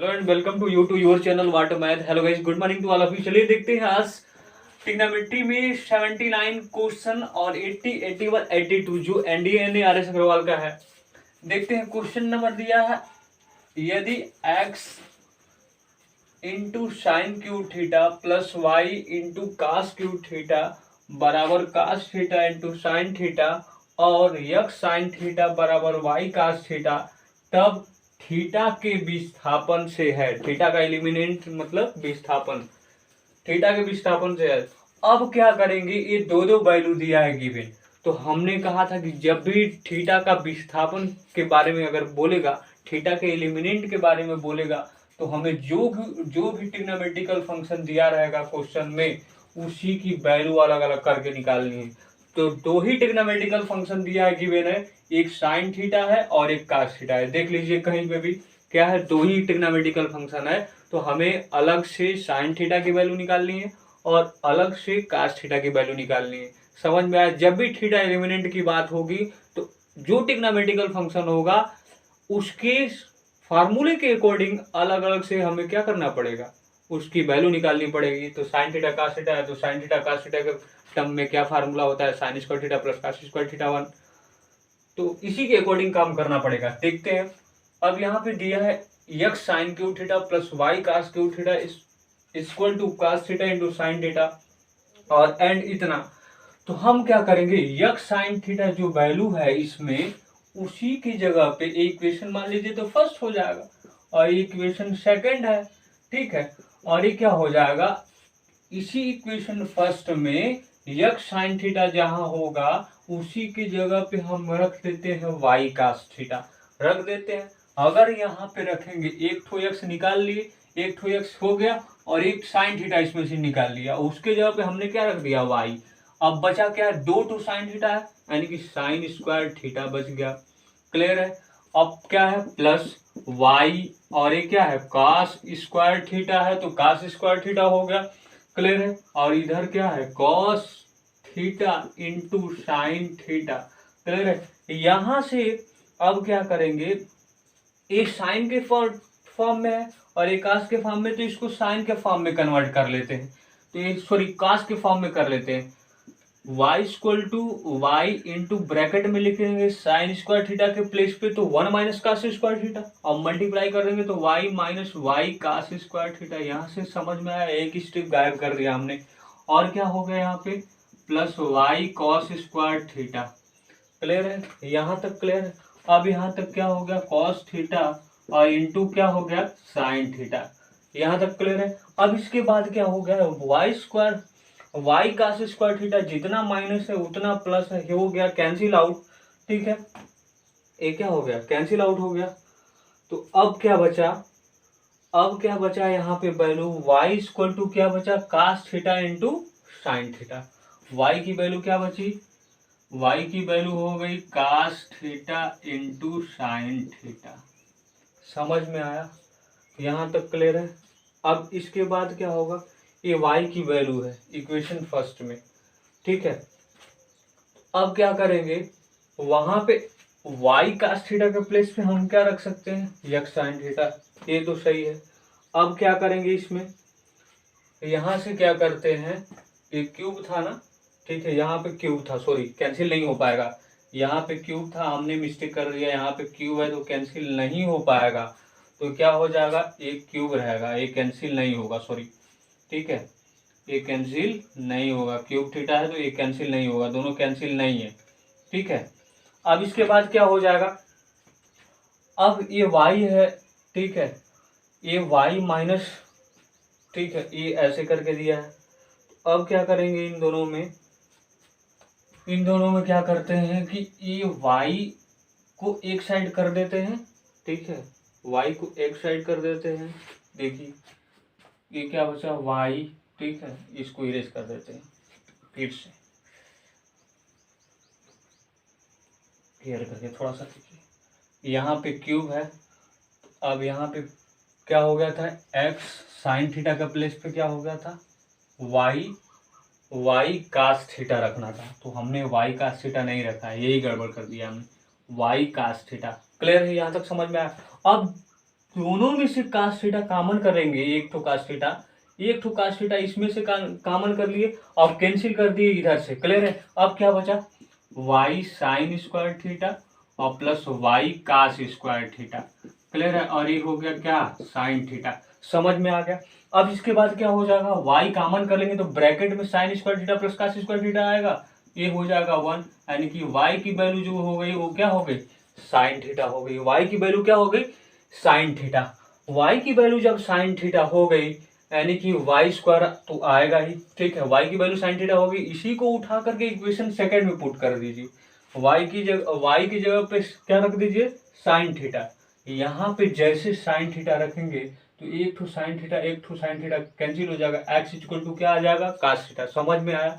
Hello and welcome to your channel what math. Hello guys, good morning to all of you. चलिए देखते हैं आज trigonometry में 79 question और 80, 81, 82 जो एनडीए आर.एस. अग्रवाल का है। देखते हैं क्वेश्चन नंबर दिया है, यदि x into sine Q theta plus y into cos Q theta बराबर cos theta into sine theta और यक्स साइन थीटा बराबर वाई कास थीटा, तब थीटा के विस्थापन से है। थीटा का एलिमिनेंट मतलब विस्थापन, थीटा के विस्थापन से है। अब क्या करेंगे, ये दो वैल्यू दिया है गिवन, तो हमने कहा था कि जब भी थीटा का विस्थापन के बारे में अगर बोलेगा, थीटा के एलिमिनेंट के बारे में बोलेगा, तो हमें जो भी ट्रिग्नोमेट्रिकल फंक्शन दिया रहेगा क्वेश्चन में, उसी की वैल्यू अलग अलग करके निकालनी है। तो दो ही ट्रिग्नोमेट्रिकल फंक्शन दिया है गिवन है, एक साइन थीटा है और एक कास थीटा है। देख लीजिए कहीं पे भी क्या है, दो ही ट्रिग्नोमेट्रिकल फंक्शन है, तो हमें अलग से साइन थीटा की वैल्यू निकालनी है और अलग से कास थीटा की वैल्यू निकालनी है। समझ में आया? जब भी थीटा एलिमिनेंट की बात होगी तो जो ट्रिग्नोमेट्रिकल फंक्शन होगा उसके फार्मूले के अकॉर्डिंग अलग अलग से हमें क्या करना पड़ेगा, उसकी वैल्यू निकालनी पड़ेगी। तो साइन थीटा कास थीटा है, तो साइन थीटा कास थीटा के टर्म में क्या फार्मूला होता है, sine square theta plus cos square theta 1। तो इसी के अकॉर्डिंग काम करना पड़ेगा। देखते हैं, अब यहाँ पे दिया है x sine Q theta plus y cos Q theta equal to cos theta into sine theta और एंड इतना। तो हम क्या करेंगे, यक्स साइन थीटा जो वैल्यू है इसमें, उसी की जगह पे इक्वेशन मान लीजिए तो फर्स्ट हो जाएगा और इक्वेशन सेकंड है, ठीक है। और ये क्या हो जाएगा, इसी इक्वेशन फर्स्ट में यक्स साइन थीटा जहां होगा उसी की जगह पे हम रख देते हैं वाई कास थीटा, रख देते हैं। अगर यहाँ पे रखेंगे, एक ठो यक्स निकाल लिए, एक ठो यक्स हो गया और एक साइन थीटा इसमें से निकाल लिया, उसके जगह पे हमने क्या रख दिया, वाई। अब बचा क्या है, दो टू साइन थीटा है, यानी कि साइन स्क्वायर थीटा बच गया। क्लियर है? अब क्या है, प्लस वाई और ये क्या है, कास स्क्वायर थीटा है, तो कास स्क्वायर थीटा हो गया। क्लियर है? और इधर क्या है, cos theta into sine theta. Clear है? यहां से अब क्या करेंगे, एक साइन के फॉर्म में है और एक कास के फॉर्म में, तो इसको साइन के फॉर्म में कन्वर्ट कर लेते हैं, तो ये सॉरी कास के फॉर्म में कर लेते हैं। y equal to y into bracket में लिखेंगे साइन स्क्वायर थीटा के प्लेस पे, तो 1 माइनस कास स्क्वायर थीटा, और मल्टीप्लाई करेंगे तो y minus y cos square theta. यहाँ से समझ में आया, एक स्टेप गायब कर दिया हमने। और क्या हो गया यहाँ पे, plus y cos square theta. Clear है? यहाँ तक क्लियर है? अब यहाँ तक क्या हो गया, कॉस थीटा और इंटू क्या हो गया, साइन थीटा। यहाँ तक क्लियर है? अब इसके बाद क्या हो गया, y square y cos square theta, जितना माइनस है उतना प्लस है, हो गया कैंसिल आउट। ठीक है, ये क्या हो गया, कैंसिल आउट हो गया। तो अब क्या बचा, अब क्या बचा यहाँ पे वैल्यू, y इक्वल टू क्या बचा, cos theta into sine theta. y की वैल्यू क्या बची, y की वैल्यू हो गई cos theta into sine theta. समझ में आया? यहाँ तक क्लियर है? अब इसके बाद क्या होगा, ये y की वैल्यू है इक्वेशन फर्स्ट में, ठीक है। अब क्या करेंगे, वहां पे y कास थीटा के प्लेस पे हम क्या रख सकते हैं, यक्स साइन थीटा, ये तो सही है। अब क्या करेंगे इसमें, यहां से क्या करते हैं, ये क्यूब था ना, ठीक है, यहाँ पे क्यूब था, सॉरी कैंसिल नहीं हो पाएगा, यहाँ पे क्यूब था, हमने मिस्टेक कर दिया, यहाँ पे क्यूब है तो कैंसिल नहीं हो पाएगा। तो क्या हो जाएगा, एक क्यूब रहेगा, ये कैंसिल नहीं होगा, सॉरी, ठीक है, ये कैंसिल नहीं होगा, क्यूब थीटा है तो ये कैंसिल नहीं होगा, दोनों कैंसिल नहीं है, ठीक है। अब इसके बाद क्या हो जाएगा, अब ये y है, ठीक है, ये y माइनस, ठीक है, ये ऐसे करके दिया है। अब क्या करेंगे, इन दोनों में क्या करते हैं कि ये y को एक साइड कर देते हैं, ठीक है, y को एक साइड कर देते हैं। देखिए ये क्या बचा, y, ठीक है, इसको इरेज कर देते हैं फिर से, क्लियर करके थोड़ा सा देखिए, यहाँ पे क्यूब है, अब यहाँ पे क्या हो गया था, x साइन थीटा का प्लेस पे क्या हो गया था, y कास थीटा रखना था, तो हमने y कास थीटा नहीं रखा है, यही गड़बड़ कर दिया हमने, y कास थीटा। क्लियर है? यहाँ तक समझ में आया? अब दोनों में से कास थीटा कॉमन करेंगे, एक तो कास थीटा, एक तो कास थीटा, इसमें से कॉमन कर लिए और कैंसिल कर दिए इधर से। क्लियर है? अब क्या बचा? वाई साइन स्क्वायर थीटा और plus y cos square theta. Clear है? और ये हो गया क्या? Sine theta. समझ में आ गया? अब इसके बाद क्या हो जाएगा? वाई कॉमन कर लेंगे तो ब्रैकेट में sine square theta plus cos square theta आएगा, ये हो जाएगा 1, यानी कि वाई की वैल्यू जो हो गई वो क्या हो गई? साइन थीटा हो गई। वाई की वैल्यू क्या हो गई? Sine theta. वाई की वैल्यू जब साइन थीटा हो गई यानी कि वाई स्क्वायर तो आएगा ही, ठीक है। वाई की वैल्यू साइन थीटा हो गई, इसी को उठा करके इक्वेशन सेकंड में पुट कर दीजिए। वाई की जगह पे क्या रख दीजिए? Sine theta. यहाँ पे जैसे साइन थीटा रखेंगे तो एक तो साइन थीटा कैंसिल हो जाएगा, एक्स इक्वल टू क्या आ जाएगा? Cos theta. समझ में आया?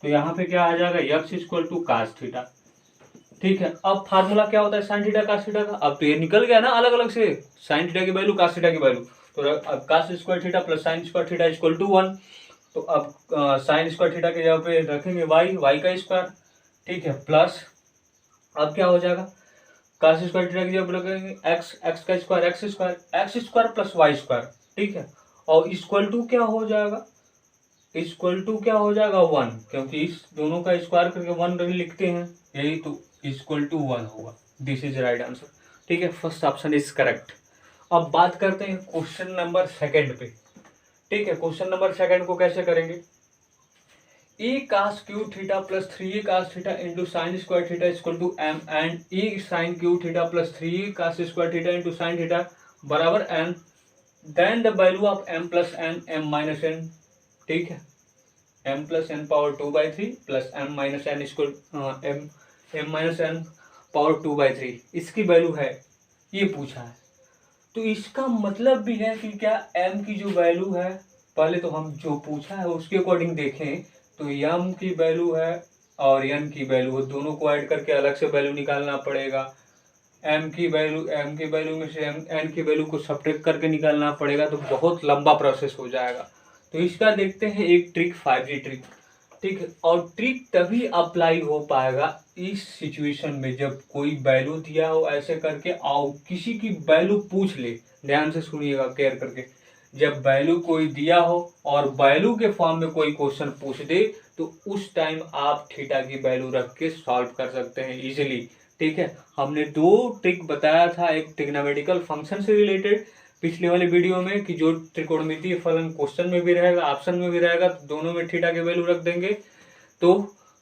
तो यहाँ पे क्या आ जाएगा? X equal to cos theta. ठीक है। अब फार्मूला क्या होता है साइन थीटा कास थीटा का? अब तो ये निकल गया ना अलग अलग से, साइन थीटा की वैल्यू कास थीटा की वैल्यू। तो अब cos square theta plus sine square theta equal to 1। तो अब साइन स्क्वायर थीटा के जगह पे रखेंगे वाई का स्क्वायर, ठीक है, प्लस अब क्या हो जाएगा? कास स्क्वायर थीटा की जगह रखेंगे एक्स का square x square plus y square, ठीक है। और इक्वल टू क्या हो जाएगा? इक्वल टू क्या हो जाएगा? 1, क्योंकि इस दोनों का स्क्वायर करके 1 लिखते हैं, यही तो इक्वल टू 1 होगा। This is right answer. ठीक है, फर्स्ट ऑप्शन इज करेक्ट। अब बात करते हैं क्वेश्चन नंबर सेकंड पे। ठीक है, क्वेश्चन नंबर सेकंड को कैसे करेंगे? A cos Q theta plus 3a cos theta into sine square theta equal to M and A sine Q theta plus 3a cos square theta into sine theta बराबर N, then the value of M plus N M minus N. ठीक है, m plus N power 2/3 plus m minus N equal m minus N power 2/3 इसकी value है, ये पूछा है। तो इसका मतलब भी है कि क्या m की जो वैल्यू है, पहले तो हम जो पूछा है उसके अकॉर्डिंग देखें तो m की वैल्यू है और n की वैल्यू है, दोनों को ऐड करके अलग से वैल्यू निकालना पड़ेगा। m की वैल्यू में से n की वैल्यू को सब्ट्रैक्ट करके निकालना पड़ेगा, तो बहुत लंबा प्रोसेस हो जाएगा। तो इसका देखते हैं एक ट्रिक, 5G ट्रिक। ठीक है, और ट्रिक तभी अप्लाई हो पाएगा इस सिचुएशन में जब कोई वैल्यू दिया हो ऐसे करके और किसी की वैल्यू पूछ ले। ध्यान से सुनिएगा केयर करके, जब वैल्यू कोई दिया हो और वैल्यू के फॉर्म में कोई क्वेश्चन पूछ दे तो उस टाइम आप थीटा की वैल्यू रख के सॉल्व कर सकते हैं इजीली। ठीक है, हमने 2 ट्रिक बताया था, एक ट्रिग्नोमेट्रिकल फंक्शन से रिलेटेड पिछले वाले वीडियो में कि जो त्रिकोणमितीय फलन क्वेश्चन में भी रहेगा ऑप्शन में भी रहेगा, तो दोनों में थीटा की वैल्यू रख देंगे तो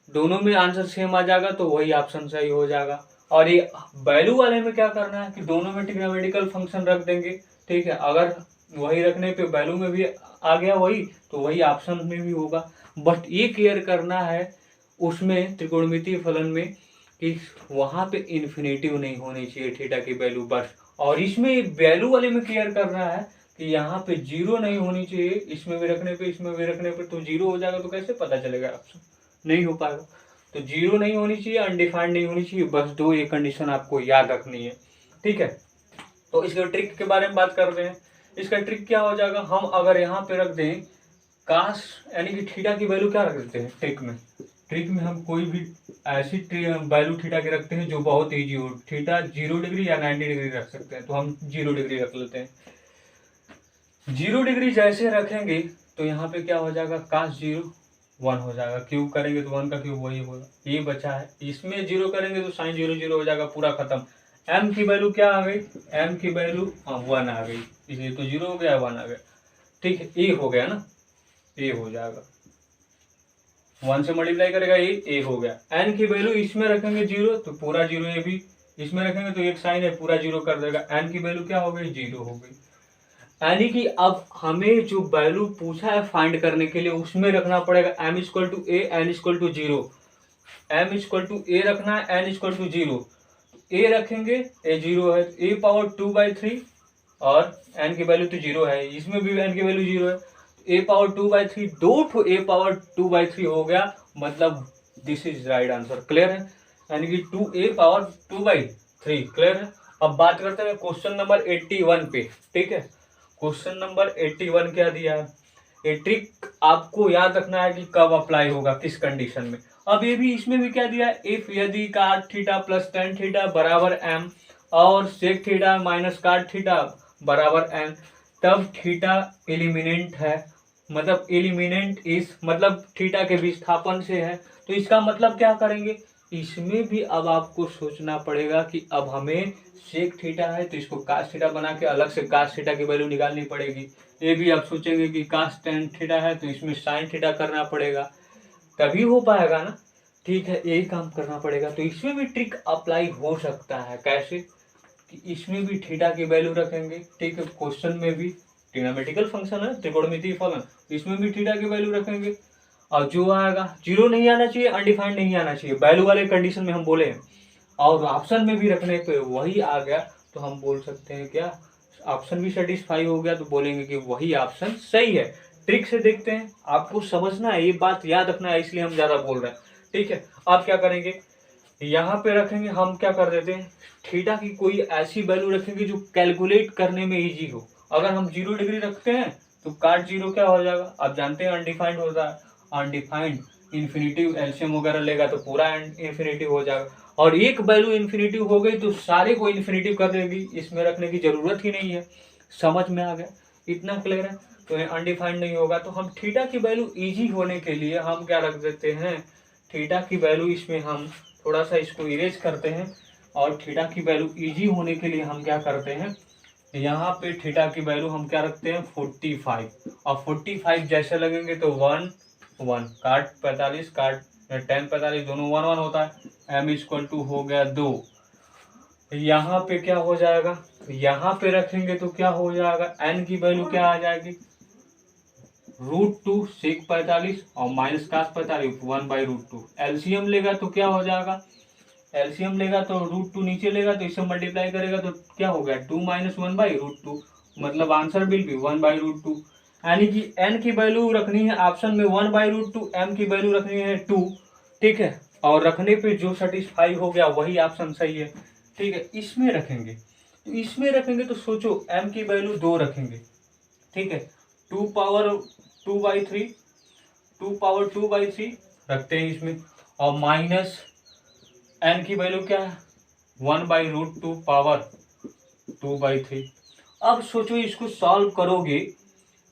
दोनों में आंसर सेम आ जाएगा, तो वही ऑप्शन सही हो जाएगा। और ये वैल्यू वाले में क्या करना है कि दोनों में ट्रिग्नोमेट्रिकल फंक्शन रख देंगे। ठीक है, अगर वही रखने पे वैल्यू में भी आ गया वही, तो वही ऑप्शन में भी होगा। बट ये क्लियर करना है उसमें त्रिकोणमितीय फलन में कि वहां पे इन्फिनेटिव नहीं होनी चाहिए थीटा की वैल्यू बस। और इसमें वैल्यू वाले में क्लियर करना है कि यहाँ पे 0 नहीं होनी चाहिए, इसमें भी रखने पे इसमें भी रखने पे तो 0 हो जाएगा, तो कैसे पता चलेगा ऑप्शन? नहीं हो पाएगा। तो 0 नहीं होनी चाहिए, अनडिफाइंड नहीं होनी चाहिए, बस 2 ये कंडीशन आपको याद रखनी है। ठीक है, तो इसके ट्रिक के बारे में बात कर रहे हैं। इसका ट्रिक क्या हो जाएगा? हम अगर यहाँ पे रख दें काश यानी कि थीटा की वैल्यू क्या रख देते हैं ट्रिक में हम कोई भी ऐसी वैल्यू थीटा की रखते हैं जो बहुत ईजी हो। थीटा 0 डिग्री या 90 डिग्री रख सकते हैं, तो हम 0 डिग्री रख लेते हैं। 0 डिग्री जैसे रखेंगे तो यहाँ पे क्या हो जाएगा? काश 0 1 हो जाएगा, क्यूब करेंगे तो 1 का क्यूब वही होगा, ये बचा है। इसमें 0 करेंगे तो साइन 0 0 हो जाएगा, पूरा खत्म। m की वैल्यू क्या आ गई? m की वैल्यू 1 आ गई, इसलिए तो 0 हो गया, 1 आ गया। ठीक है, ए हो गया ना, ए हो जाएगा, 1 से मल्टीप्लाई करेगा ए हो गया। n की वैल्यू इसमें रखेंगे 0 तो पूरा 0, ये भी इसमें रखेंगे तो एक साइन है पूरा 0 कर देगा। n की वैल्यू क्या हो गई? 0 हो गई। यानी कि अब हमें जो वैल्यू पूछा है फाइंड करने के लिए उसमें रखना पड़ेगा m equal to A N equal to 0। m equal to A रखना है, n इक्वल टू 0। ए रखेंगे, ए 0 है, ए पावर 2/3 और n की वैल्यू तो 0 है, इसमें भी n की वैल्यू 0 है, ए पावर 2/3 2 ठो ए पावर 2/3 हो गया, मतलब this is right answer. Clear है? यानी कि 2a पावर 2/3। क्लियर है? अब बात करते हैं क्वेश्चन नंबर 81 पे। ठीक है, क्वेश्चन नंबर 81 क्या दिया है? ये ट्रिक आपको याद रखना है कि कब अप्लाई होगा, किस कंडीशन में। अब ये भी इसमें भी क्या दिया है? इफ यदि cot theta plus tan theta बराबर m और sec theta minus cot theta बराबर n, तब थीटा एलिमिनेंट है, मतलब एलिमिनेंट इस मतलब थीटा के विस्थापन से है। तो इसका मतलब क्या करेंगे, इसमें भी अब आपको सोचना पड़ेगा कि अब हमें सेक थीटा है तो इसको कास थीटा बना के अलग से कास थीटा की वैल्यू निकालनी पड़ेगी। ये भी आप सोचेंगे कि कास टेन थीटा है तो इसमें साइन थीटा करना पड़ेगा, तभी हो पाएगा ना। ठीक है, यही काम करना पड़ेगा। तो इसमें भी ट्रिक अप्लाई हो सकता है। कैसे कि इसमें भी थीटा की वैल्यू रखेंगे। ठीक है, क्वेश्चन में भी ट्रिग्नोमेट्रिकल फंक्शन है, त्रिकोणमितीय फलन, इसमें भी थीटा की वैल्यू रखेंगे। और जो आएगा जीरो नहीं आना चाहिए, अनडिफाइंड नहीं आना चाहिए, वैल्यू वाले कंडीशन में हम बोले हैं। और ऑप्शन में भी रखने पे वही आ गया तो हम बोल सकते हैं क्या, ऑप्शन भी सेटिस्फाई हो गया तो बोलेंगे कि वही ऑप्शन सही है। ट्रिक से देखते हैं, आपको समझना है, ये बात याद रखना है, इसलिए हम ज्यादा बोल रहे हैं। ठीक है, आप क्या करेंगे, यहाँ पे रखेंगे, हम क्या कर देते हैं, थीटा की कोई ऐसी वैल्यू रखेंगे जो कैलकुलेट करने में इजी हो। अगर हम 0 डिग्री रखते हैं तो काट जीरो क्या हो जाएगा, आप जानते हैं अनडिफाइंड होता है, अनडिफाइंड इन्फिनिटिव एलसीएम वगैरह लेगा तो पूरा इन्फिनिटिव हो जाएगा। और एक वैल्यू इन्फिनिटिव हो गई तो सारे को इन्फिनिटिव कर देगी, इसमें रखने की जरूरत ही नहीं है। समझ में आ गया, इतना क्लियर है। तो ये अनडिफाइंड नहीं होगा, तो हम थीटा की वैल्यू इजी होने के लिए हम क्या रख देते हैं, थीटा की वैल्यू इसमें हम थोड़ा सा इसको इरेज करते हैं। और थीटा की वैल्यू इजी होने के लिए हम क्या करते हैं, यहाँ पे थीटा की वैल्यू हम क्या रखते हैं 45। और 45 जैसे लगेंगे तो 1 1 काट 45 काट 10 45 दोनों 1 1 होता है, m इक्वल टू हो गया 2। यहाँ पे क्या हो जाएगा, यहाँ पे रखेंगे तो क्या हो जाएगा, n की वैल्यू क्या आ जाएगी, √2 सेक 45 और माइनस कास 45 1/√2। एलसीएम लेगा तो क्या हो जाएगा, एलसीएम लेगा तो √2 नीचे लेगा तो इससे मल्टीप्लाई करेगा तो क्या हो गया 2 - 1/√2, मतलब आंसर विल बी 1/√2। यानी कि n की वैल्यू रखनी है ऑप्शन में 1/√2, m की वैल्यू रखनी है 2। ठीक है, और रखने पे जो सेटिस्फाई हो गया वही ऑप्शन सही है। ठीक है, इसमें रखेंगे, तो इसमें रखेंगे तो सोचो m की वैल्यू 2 रखेंगे। ठीक है, 2 पावर 2/3, 2 पावर 2/3 रखते हैं इसमें, और माइनस n की वैल्यू क्या है 1/√2 पावर 2/3। अब सोचो इसको सॉल्व करोगे,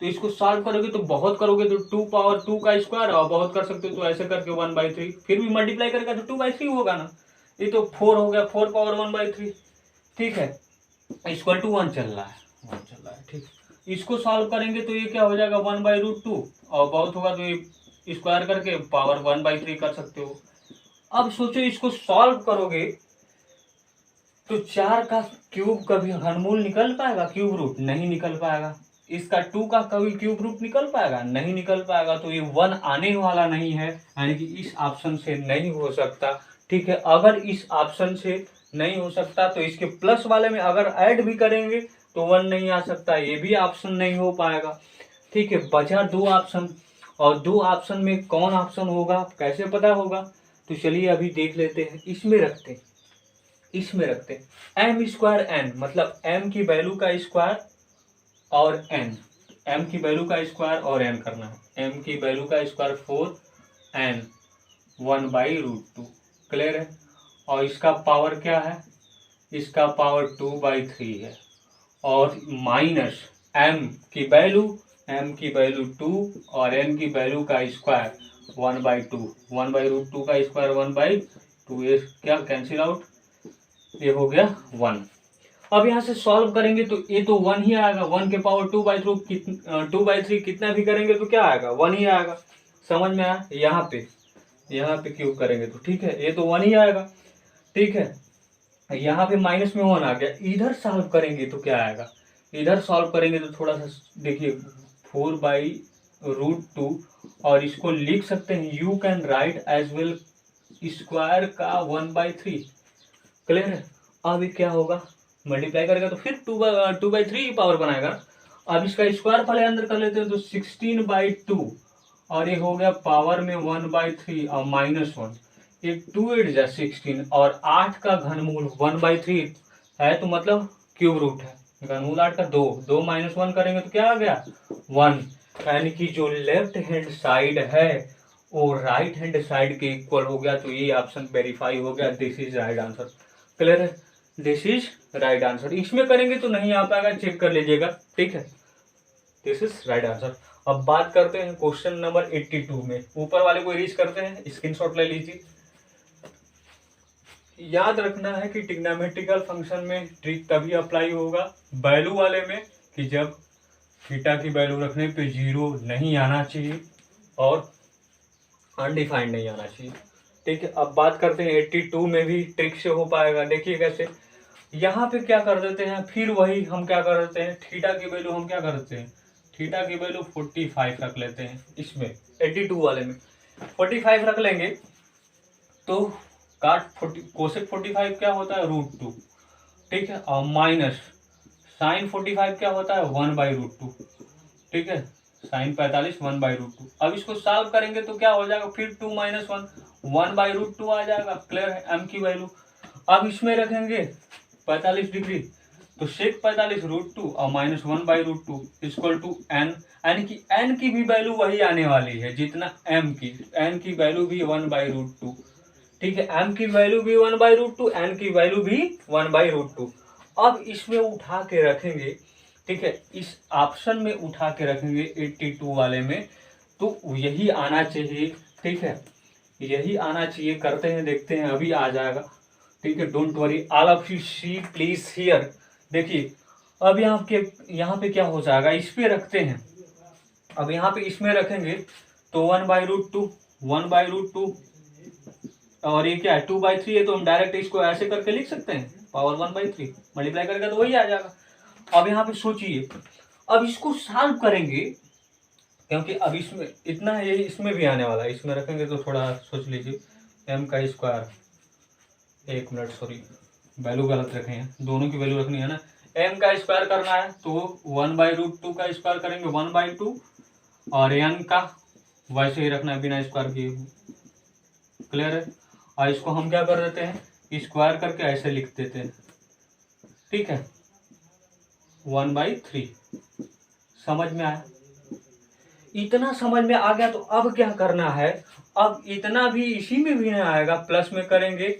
तो इसको सॉल्व करोगे तो बहुत करोगे तो 2 पावर 2 का स्क्वायर, और बहुत कर सकते हो तो ऐसे करके 1/3, फिर भी मल्टीप्लाई करेगा तो 2/3 होगा ना। ये तो 4 हो गया, 4 पावर 1/3। ठीक है, इक्वल टू 1 चल रहा है, 1 चल रहा है। ठीक, इसको सॉल्व करेंगे तो ये क्या हो जाएगा 1/√2, और बहुत होगा तो ये स्क्वायर करके पावर 1/3 कर सकते हो। अब सोचो इसको सॉल्व करोगे तो 4 का क्यूब कभी घनमूल निकल पाएगा, क्यूब रूट नहीं निकल पाएगा। इसका 2 का कभी क्यूब रूट निकल पाएगा, नहीं निकल पाएगा। तो ये 1 आने वाला नहीं है, यानी कि इस ऑप्शन से नहीं हो सकता। ठीक है, अगर इस ऑप्शन से नहीं हो सकता तो इसके प्लस वाले में अगर ऐड भी करेंगे तो 1 नहीं आ सकता, ये भी ऑप्शन नहीं हो पाएगा। ठीक है, बचा 2 ऑप्शन, और 2 ऑप्शन में कौन ऑप्शन होगा कैसे पता होगा, तो चलिए अभी देख लेते हैं। इसमें रखते हैं, इसमें रखते हैं m²n, मतलब m की वैल्यू का स्क्वायर और n, m की वैल्यू का स्क्वायर और n करना है। m की वैल्यू का स्क्वायर 4n 1/√2, क्लियर है। और इसका पावर क्या है, इसका पावर 2/3 है, और माइनस m की वैल्यू 2 और n की वैल्यू का स्क्वायर 1/2, 1/√2 का स्क्वायर 1/2, ये क्या कैंसिल आउट, ये हो गया 1। अब यहाँ से सॉल्व करेंगे तो ये तो 1 ही आएगा, 1 के पावर 2/3 कितना भी करेंगे तो क्या आएगा 1 ही आएगा। समझ में आया, यहाँ पे क्यूब करेंगे तो ठीक है, ये तो 1 ही आएगा। ठीक है, यहाँ पे माइनस में 1 आ गया, इधर सॉल्व करेंगे तो क्या आएगा, इधर सॉल्व करेंगे तो थोड़ा सा देखिए 4/√2, और इसको लिख सकते हैं you can write as well square का 1/3, क्लियर है। अब ये क्या होगा, मल्टीप्लाई करेगा तो फिर 2/3 पावर बनाएगा। अब इसका स्क्वायर पहले अंदर कर लेते हैं तो 16/2, और ये हो गया पावर में 1/3 और -1, एक 2 8 जा 16, और 8 का घनमूल 1/3 है तो मतलब क्यूब रूट है, घनमूल 8 का 2 2 - 1 करेंगे तो क्या आ गया 1, यानी कि जो लेफ्ट हैंड साइड है वो राइट हैंड साइड के इक्वल हो गया। तो ये ऑप्शन वेरीफाई हो गया, this is right answer, clear है। This is right answer. इसमें करेंगे तो नहीं आ पाएगा, चेक कर लीजिएगा, ठीक है। This is right answer. अब बात करते हैं क्वेश्चन नंबर 82 में। ऊपर वाले को रीच करते हैं, स्क्रीनशॉट ले लीजिए। याद रखना है कि ट्रिग्नोमेट्रिकल फंक्शन में ट्रिक तभी अप्लाई होगा वैल्यू वाले में कि जब थीटा की वैल्यू रखने पे 0 नहीं आना चाहिए और अनडिफाइंड नहीं आना चाहिए, ठीक है। अब बात करते हैं 82 में भी ट्रिक से हो पाएगा। देखिए कैसे, यहाँ पे क्या कर देते हैं, फिर वही हम क्या कर देते हैं, थीटा की वैल्यू हम क्या कर देते हैं, थीटा की वैल्यू 45 रख लेते हैं। इसमें 82 वाले में 45 रख लेंगे तो काट 40 कोसेक 45 क्या होता है, √2, ठीक है। और माइनस साइन 45 क्या होता है, 1/√2, ठीक है। साइन 45 1/√2। अब इसको सॉल्व करेंगे तो क्या हो जाएगा, फिर 2 - 1 1/√2 आ जाएगा। क्लियर है, m की वैल्यू। अब इसमें रखेंगे 45 डिग्री तो सेक 45 √2 और माइनस 1/√2 इक्वल टू n, यानी कि n की भी वैल्यू वही आने वाली है जितना m की, n की वैल्यू भी 1/√2, ठीक है। m की वैल्यू भी 1/√2, n की वैल्यू भी 1/√2। अब इसमें उठा के रखेंगे, ठीक है, इस ऑप्शन में उठा के रखेंगे 82 वाले में, तो यही आना चाहिए, ठीक है, यही आना चाहिए। करते हैं, देखते हैं, अभी आ जाएगा, ठीक है। Don't worry, all of you see please here. देखिए अब यहाँ पे क्या हो जाएगा, इस पे रखते हैं। अब यहाँ पे इसमें रखेंगे तो 1/√2 1/√2 और ये क्या है 2/3 है, तो हम डायरेक्ट इसको ऐसे करके लिख सकते हैं, पावर 1/3 मल्टीप्लाई करेगा तो वही आ जाएगा। अब यहाँ पे सोचिए, अब इसको सॉल्व करेंगे क्योंकि अब इसमें इतना है, यही इसमें भी आने वाला है। इसमें रखेंगे तो थोड़ा सोच लीजिए, m का स्क्वायर, एक मिनट सॉरी वैल्यू गलत रखे हैं, दोनों की वैल्यू रखनी है ना। m का स्क्वायर करना है तो 1/√2 का स्क्वायर करेंगे 1/2 और n का वैसे ही रखना है बिना स्क्वायर किए। क्लियर है। और इसको हम क्या कर देते हैं, स्क्वायर करके ऐसे लिख देते हैं, ठीक है, 1/3। समझ में आया? इतना समझ में आ गया तो अब क्या करना है, अब इतना भी इसी में भी नहीं आएगा, प्लस में करेंगे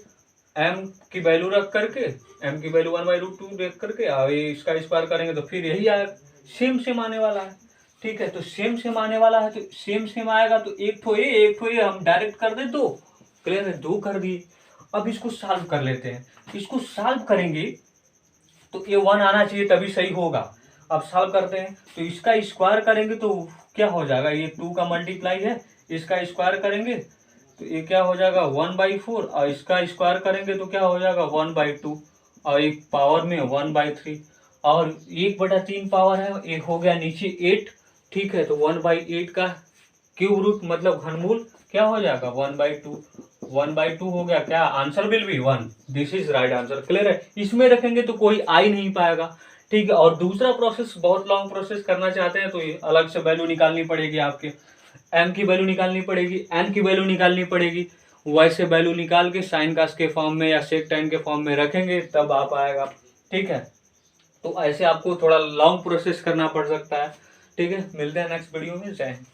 m की वैल्यू रख करके, m की वैल्यू 1/√2 रख करके और इसका स्क्वायर करेंगे तो फिर यही आएगा। सेम सेम आने वाला है, ठीक है। तो सेम सेम आने वाला है तो सेम सेम आएगा तो एक ठो ये हम डायरेक्ट कर दे दो। क्लियर है, 2 कर दिए। अब इसको सॉल्व कर लेते हैं। इसको सॉल्व करेंगे तो ये 1 आना चाहिए तभी सही होगा। अब सॉल्व करते हैं तो इसका स्क्वायर करेंगे तो क्या हो जाएगा, ये 2 का मल्टीप्लाई है, इसका स्क्वायर करेंगे तो ये क्या हो जाएगा 1/4 और इसका स्क्वायर करेंगे तो क्या हो जाएगा 1/2 और एक पावर में 1/3 और 1/3 पावर है, एक हो गया नीचे 8, ठीक है। तो 1/8 का क्यूब रूट मतलब घनमूल क्या हो जाएगा 1/2, 1/2 हो गया, क्या answer will be 1। This is right answer. Clear है। इसमें रखेंगे तो कोई आ ही नहीं पाएगा, ठीक है। और दूसरा प्रोसेस बहुत लॉन्ग प्रोसेस करना चाहते हैं तो ये अलग से वैल्यू निकालनी पड़ेगी, आपके m की वैल्यू निकालनी पड़ेगी, n की वैल्यू निकालनी पड़ेगी। वैसे वैल्यू निकाल के साइन कास के फॉर्म में या सेक tan के फॉर्म में रखेंगे तब आ पाएगा, ठीक है। तो ऐसे आपको थोड़ा लॉन्ग प्रोसेस करना पड़ सकता है, ठीक है। मिलते हैं नेक्स्ट वीडियो में, जय हिंद।